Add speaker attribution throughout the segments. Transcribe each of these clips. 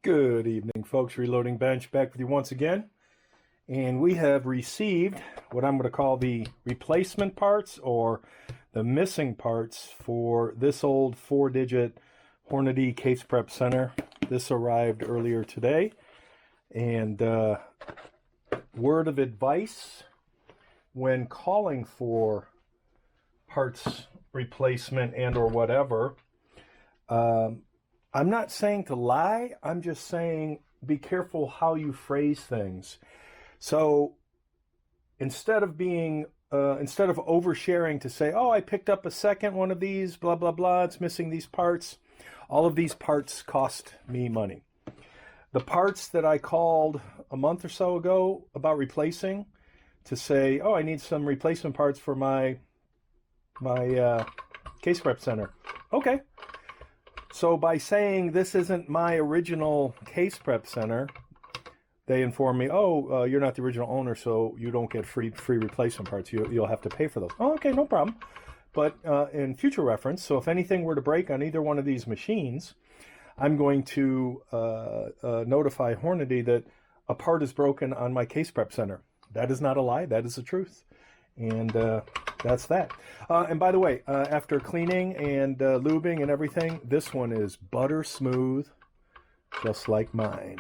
Speaker 1: Good evening, folks. Reloading Bench back with you once again. And we have received what I'm going to call the replacement parts or the missing parts for this old 4-digit Hornady Case Prep Center. This arrived earlier today. And word of advice when calling for parts replacement and or whatever, I'm not saying to lie. I'm just saying be careful how you phrase things. So instead of oversharing to say, oh, I picked up a second one of these, blah, blah, blah, it's missing these parts. All of these parts cost me money. The parts that I called a month or so ago about replacing to say, oh, I need some replacement parts for my Case Prep Center. Okay. So by saying this isn't my original Case Prep Center, they inform me, oh, you're not the original owner, so you don't get free replacement parts. You'll have to pay for those. Oh, okay, no problem. But in future reference, so if anything were to break on either one of these machines, I'm going to notify Hornady that a part is broken on my Case Prep Center. That is not a lie. That is the truth. And that's that. And by the way, after cleaning and lubing and everything, this one is butter smooth, just like mine.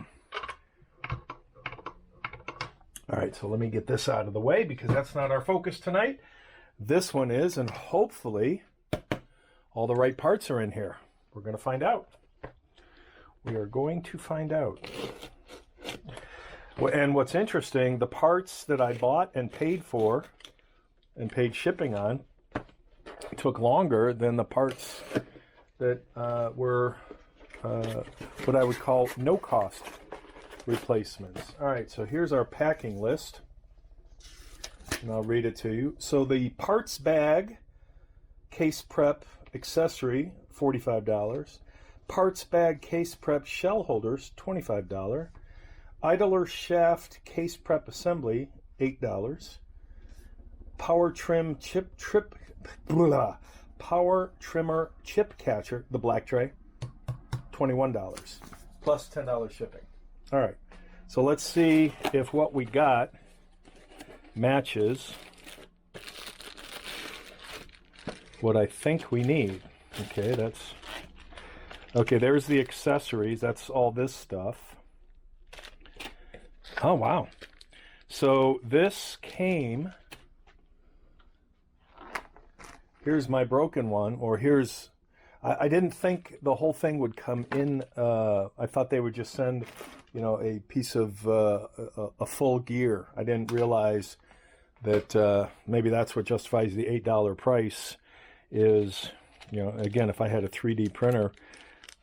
Speaker 1: All right, so let me get this out of the way because that's not our focus tonight. This one is, and hopefully all the right parts are in here. We're going to find out. We are going to find out. And what's interesting, the parts that I bought and paid for and paid shipping on took longer than the parts that were what I would call no-cost replacements. All right, so here's our packing list, and I'll read it to you. So the parts bag, case prep accessory, $45. Parts bag case prep shell holders, $25. Idler shaft case prep assembly, $8. Power trimmer chip catcher, the black tray, $21 plus $10 shipping. All right, so let's see if what we got matches what I think we need. Okay, there's the accessories. That's all this stuff. Oh, wow. So this came... Here's my broken one, or here's... I didn't think the whole thing would come in. I thought they would just send, a piece of a full gear. I didn't realize that maybe that's what justifies the $8 price is, again, if I had a 3D printer,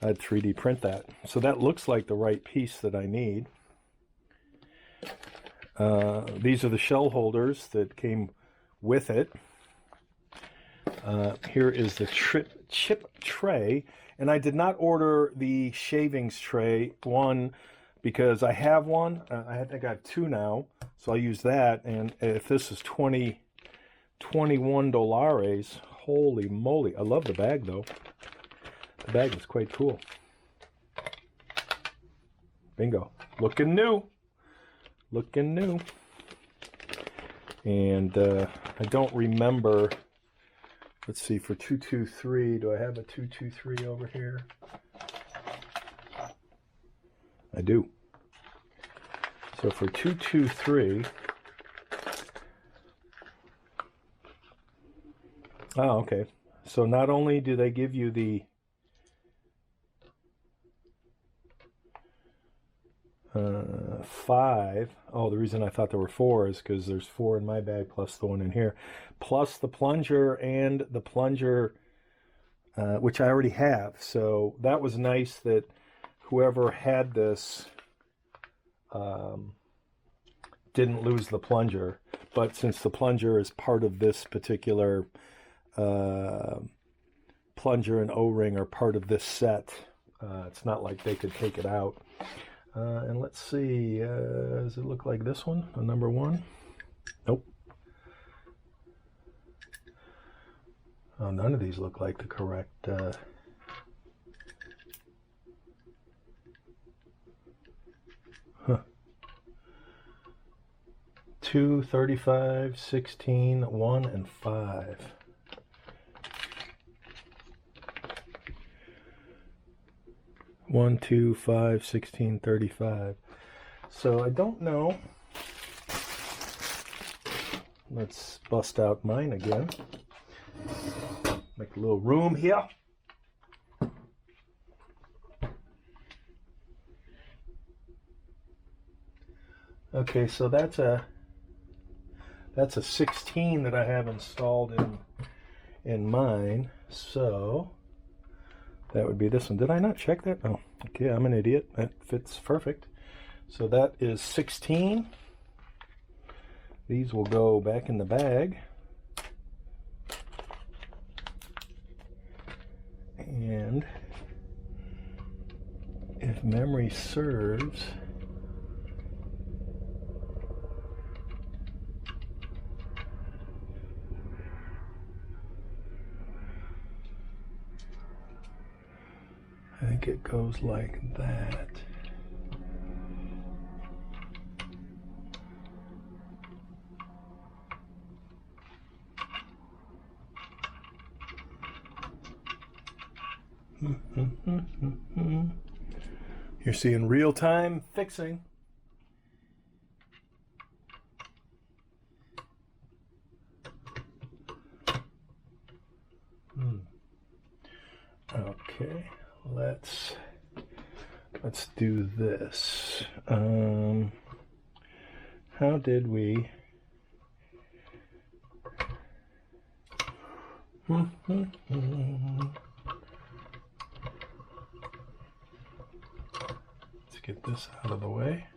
Speaker 1: I'd 3D print that. So that looks like the right piece that I need. These are the shell holders that came with it. Here is the chip tray, and I did not order the shavings tray, one, because I have one. I think I have two now, so I'll use that. And if this is $21, holy moly. I love the bag, though. The bag is quite cool. Bingo. Looking new. Looking new. And I don't remember... Let's see, for 223, do I have a 223 over here? I do. So for 223, oh, okay. So not only do they give you the five. Oh, the reason I thought there were four is because there's four in my bag plus the one in here, plus the plunger and the plunger, which I already have. So that was nice that whoever had this didn't lose the plunger. But since the plunger is part of this particular plunger and O-ring are part of this set, it's not like they could take it out. And let's see, does it look like this one, a number one? Nope. Oh, none of these look like the correct 2, 35, 16, 1, and 5. One, 2, 5, 16, 35. So I don't know. Let's bust out mine again. Make a little room here. Okay, so that's a 16 that I have installed in mine. So that would be this one. Did I not check that? Oh, okay, I'm an idiot. That fits perfect. So that is 16. These will go back in the bag. And if memory serves, I think it goes like that. You're seeing real-time fixing. Okay, let's do this. How did we? Let's get this out of the way.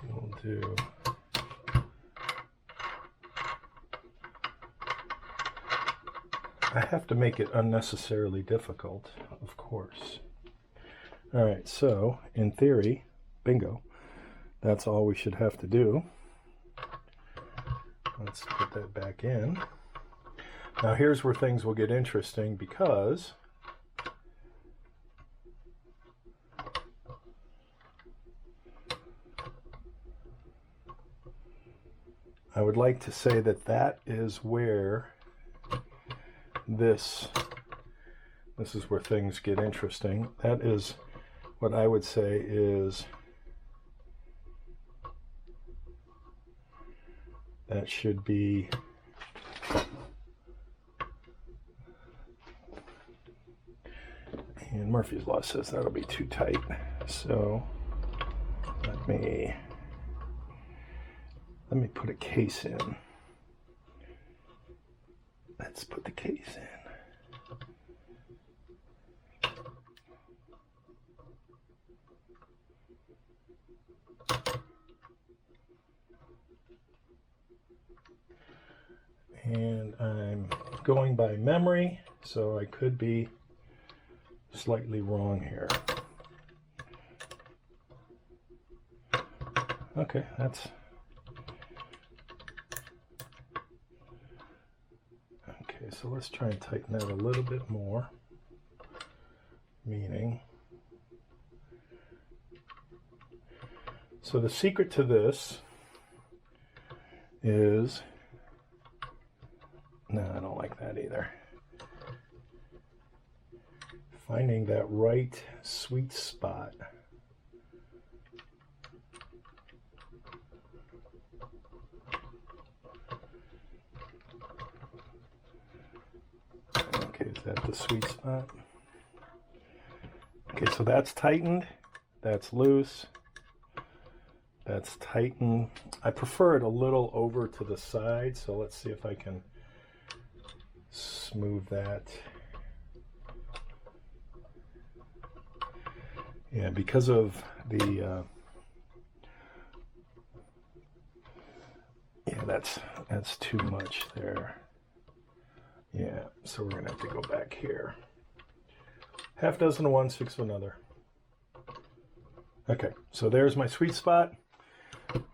Speaker 1: We'll do I have to make it unnecessarily difficult, of course. All right, so in theory, bingo, that's all we should have to do. Let's put that back in. Now here's where things will get interesting, because I would like to say that that is where this is where things get interesting. That is what I would say is that should be and Murphy's Law says that'll be too tight. So let me put a case in. Let's put the case in. And I'm going by memory, so I could be slightly wrong here. Okay, that's okay, so let's try and tighten that a little bit more. Meaning, so the secret to this is, no, I don't like that either. Finding that right sweet spot. Okay, is that the sweet spot? Okay, so that's tightened, that's loose, that's tightened. I prefer it a little over to the side, so let's see if I can smooth that. Yeah, because of the yeah, that's too much there. Yeah, so we're gonna have to go back here. Half dozen of one, six of another. Okay, so there's my sweet spot.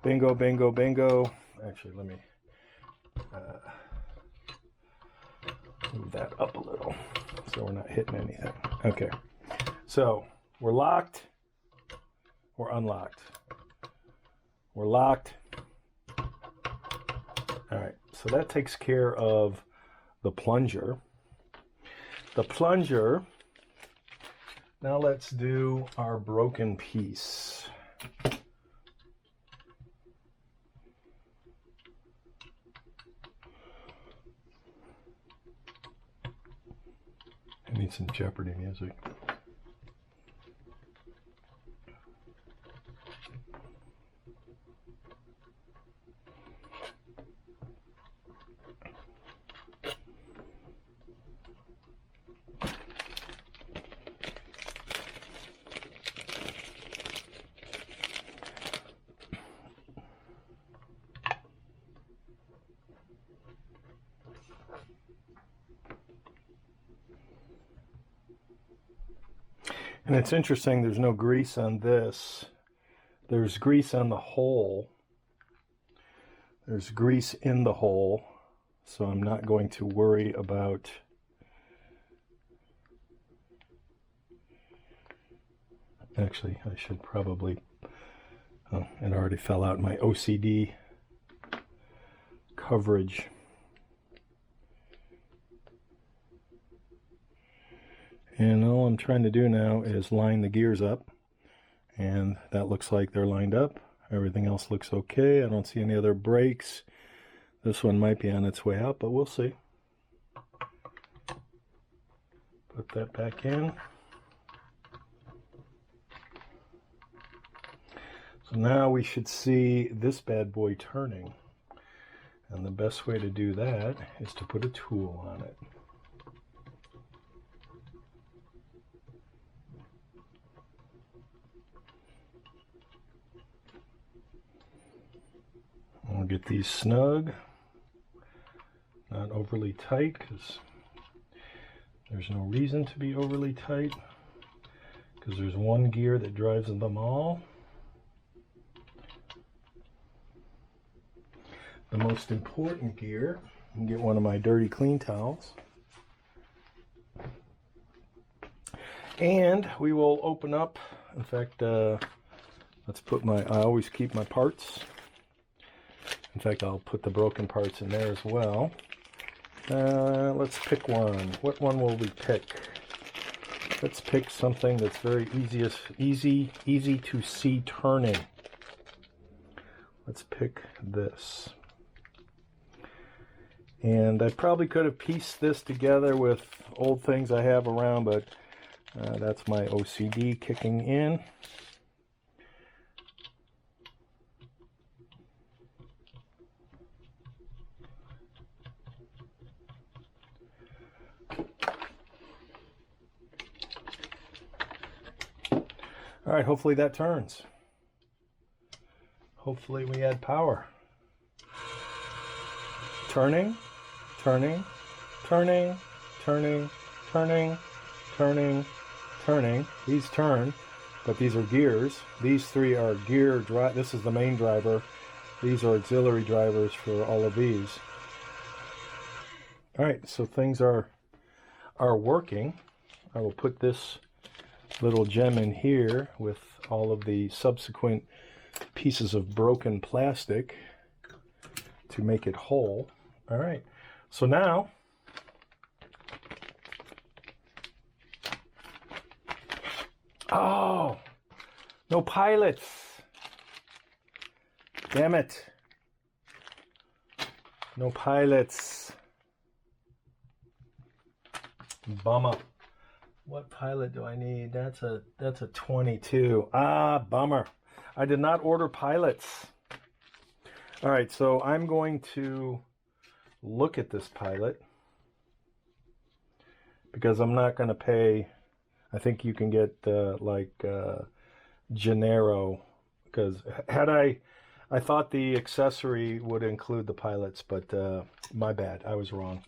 Speaker 1: Bingo, bingo, bingo. Actually, let me move that up a little so we're not hitting anything. Okay, so we're locked. We're unlocked. We're locked. All right, so that takes care of the plunger. The plunger. Now let's do our broken piece. I need some Jeopardy music. And it's interesting, there's no grease on this. There's grease on the hole. There's grease in the hole, so I'm not going to worry about actually, I should probably, oh, it already fell out, my OCD coverage. And all I'm trying to do now is line the gears up, and that looks like they're lined up. Everything else looks okay. I don't see any other breaks. This one might be on its way out, but we'll see. Put that back in. So now we should see this bad boy turning. And the best way to do that is to put a tool on it. I'll get these snug, not overly tight, because there's no reason to be overly tight, because there's one gear that drives them all. The most important gear, I can get one of my dirty clean towels, and we will open up. In fact, let's put my, I always keep my parts. In fact, I'll put the broken parts in there as well. Let's pick one. What one will we pick? Let's pick something that's very easy to see turning. Let's pick this. And I probably could have pieced this together with old things I have around, but that's my OCD kicking in. All right, hopefully that turns. Hopefully we add power. Turning, turning, turning, turning, turning, turning, turning. These turn, but these are gears. These three are gear drive. This is the main driver. These are auxiliary drivers for all of these. All right, so things are working. I will put this little gem in here with all of the subsequent pieces of broken plastic to make it whole. All right, so now oh, no pilots. Damn it. No pilots. Bummer. What pilot do I need? That's a 22. Ah, bummer. I did not order pilots. All right, so I'm going to look at this pilot because I'm not going to pay. I think you can get Gennaro, because had I thought the accessory would include the pilots, but my bad, I was wrong,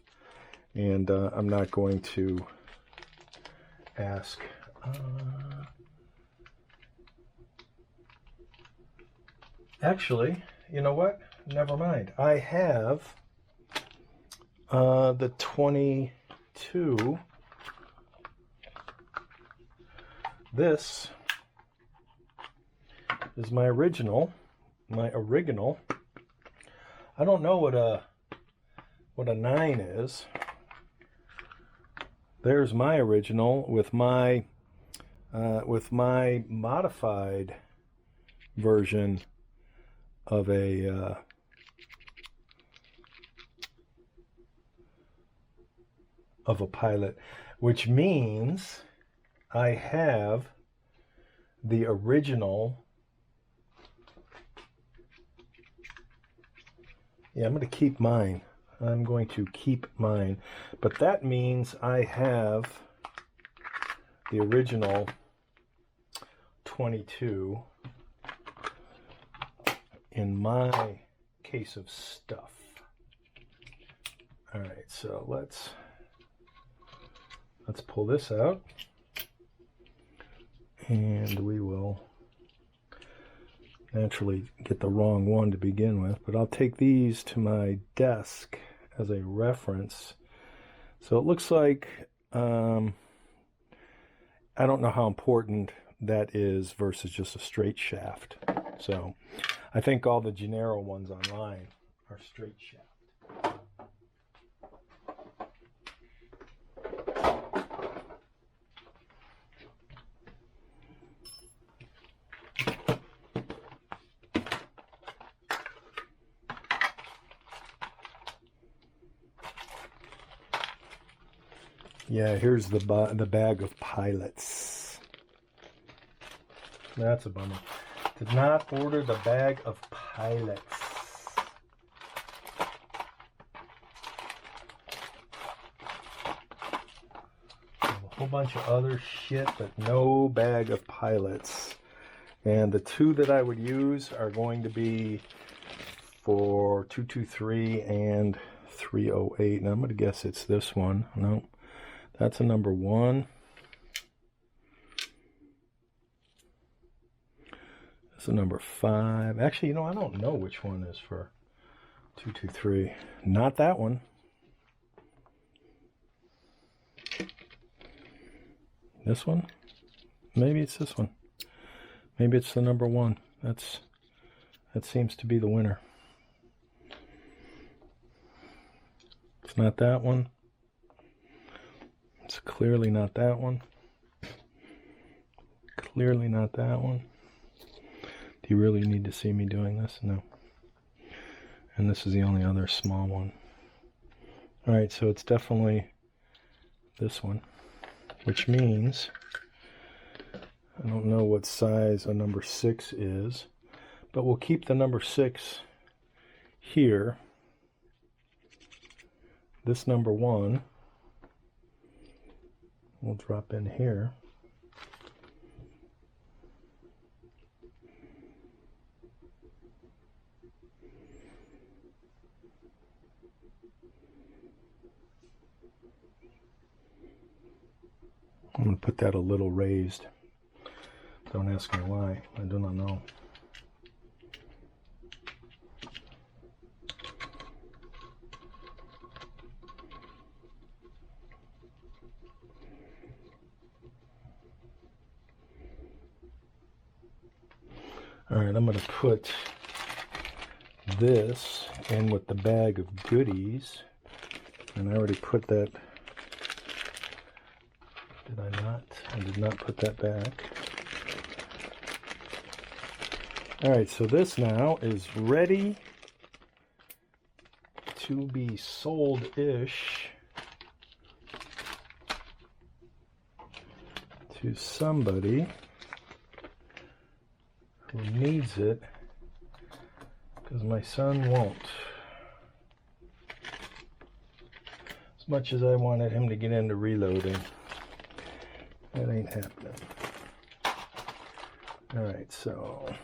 Speaker 1: and I'm not going to ask. Actually, you know what? Never mind. I have the 22. This is my original. I don't know what a 9 is. There's my original with my modified version of a pilot, which means I have the original. Yeah, I'm going to keep mine. But that means I have the original 22 in my case of stuff. All right, so let's pull this out, and we will naturally get the wrong one to begin with, but I'll take these to my desk as a reference. So it looks like, I don't know how important that is versus just a straight shaft. So I think all the Gennaro ones online are straight shaft. Yeah, here's the bag of pilots. That's a bummer. Did not order the bag of pilots. A whole bunch of other shit, but no bag of pilots. And the two that I would use are going to be for 223 and 308. And I'm going to guess it's this one. No. That's a number 1. That's a number 5. Actually, you know, I don't know which one is for 223. Not that one. This one? Maybe it's this one. Maybe it's the number 1. That seems to be the winner. It's not that one. It's clearly not that one. Clearly not that one. Do you really need to see me doing this? No. And this is the only other small one. Alright, so it's definitely this one, which means I don't know what size a number 6 is, but we'll keep the number 6 here. This number 1 we'll drop in here. I'm going to put that a little raised. Don't ask me why. I do not know. All right, I'm going to put this in with the bag of goodies. And I already put that. Did I not? I did not put that back. All right, so this now is ready to be sold-ish to somebody who needs it, because my son won't. As much as I wanted him to get into reloading, that ain't happening. All right, so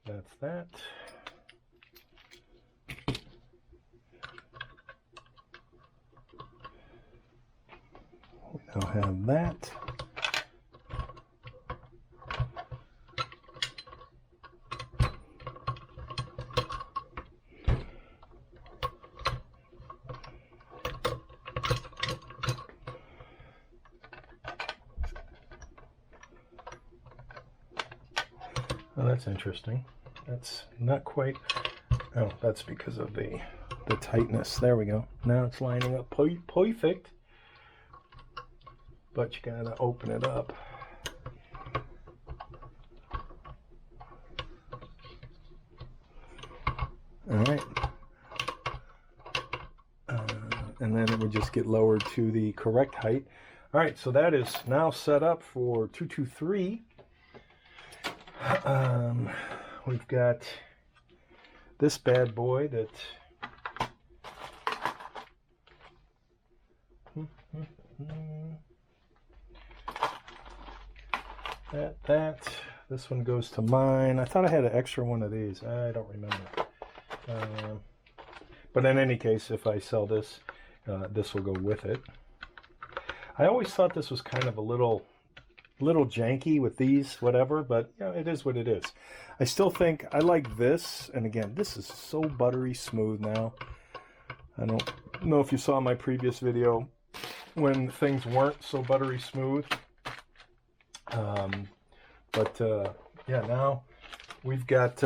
Speaker 1: that's that. We now have that. Oh, that's interesting. That's not quite... Oh, that's because of the tightness. There we go. Now it's lining up perfect. But you gotta open it up. All right. And then it would just get lowered to the correct height. All right, so that is now set up for 223. We've got this bad boy that this one goes to mine. I thought I had an extra one of these. I don't remember. But in any case, if I sell this, this will go with it. I always thought this was kind of a little janky with these, whatever, but you know, it is what it is. I still think I like this, and again, this is so buttery smooth now. I don't know if you saw my previous video when things weren't so buttery smooth. Yeah, now we've got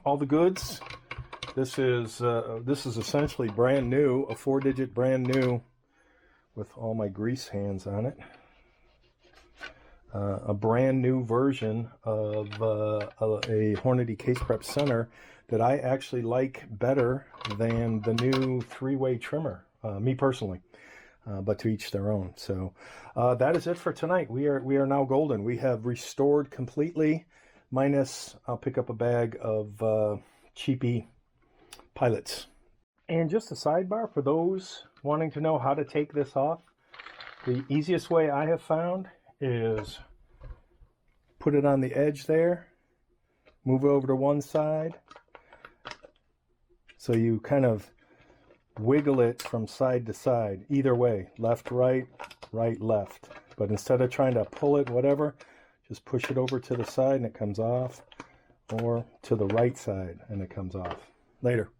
Speaker 1: all the goods. This is essentially brand new, a 4-digit brand new, with all my grease hands on it. A brand new version of a Hornady Case Prep Center that I actually like better than the new 3-way trimmer, me personally, but to each their own. So that is it for tonight. We are now golden. We have restored completely, minus I'll pick up a bag of cheapy pilots. And just a sidebar for those wanting to know how to take this off, the easiest way I have found is put it on the edge there, move it over to one side, so you kind of wiggle it from side to side, either way, left, right, right, left. But instead of trying to pull it, whatever, just push it over to the side and it comes off, or to the right side and it comes off. Later.